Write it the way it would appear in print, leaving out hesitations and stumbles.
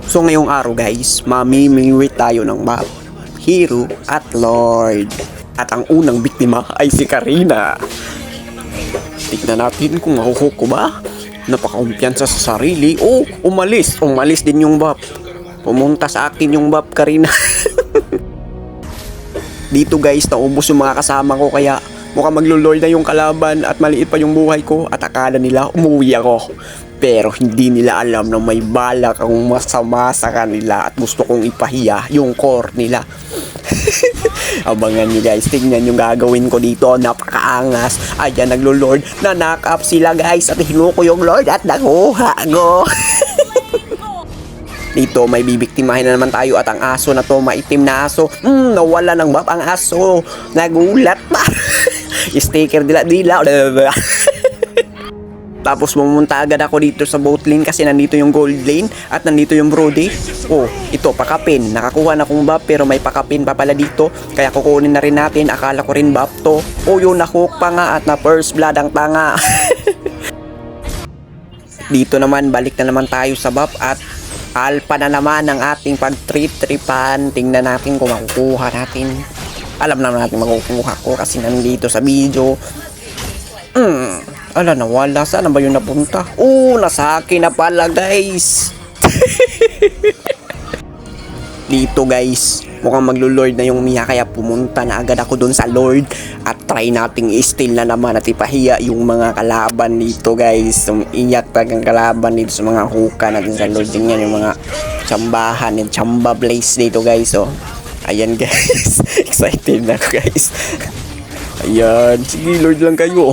So ngayong araw guys, mamimingwit tayo ng map, Hero at Lord. At ang unang biktima ay si Karina. Tignan natin kung makukuha ko ba. Napaka-kumpiyansa sa sarili. Oh, umalis din yung buff. Pumunta sa akin yung buff, Karina. Dito guys, naubos yung mga kasama ko kaya mukhang maglo-lord na yung kalaban at maliit pa yung buhay ko at akala nila umuwi ako. Pero hindi nila alam na may balak akong masama sa kanila at gusto kong ipahiya yung core nila. Abangan nyo guys, tingnan yung gagawin ko dito, napakaangas. Ayan, naglo-lord, na-knock up sila guys at hinuko yung lord at nakuha ko. Dito may bibiktimahin na naman tayo at ang aso na to, maitim na aso. Nawala ng buff ang aso. Nagulat pa. Sticker dila. Tapos pumunta agad ako dito sa boat lane kasi nandito yung gold lane at nandito yung brody. Oh, ito pakapin. Nakakuha na akong buff pero may pakapin pa pala dito. Kaya kukunin na rin natin. Akala ko rin buff to. Oh, yun nahook pa nga at na first blood ang tanga. Dito naman balik na naman tayo sa buff at alpha na naman ang ating pag-trip-tripan. Tingnan natin kung makukuha natin. Alam naman natin makukuha ko kasi nandito sa video. Ala, nawala. Saan ba yun napunta? Nasa akin na pala guys. Dito guys, mukhang maglo-lord na yung Mia kaya pumunta na agad ako dun sa lord at try nating i-steal na naman at ipahiya yung mga kalaban dito guys. Iyak talagang kalaban dito sa mga huka natin sa lord. Tingnan yung mga tsambahan and tsamba blaze dito guys. Oh, ayan guys. Excited na ako guys. Ayan, sige lord lang kayo.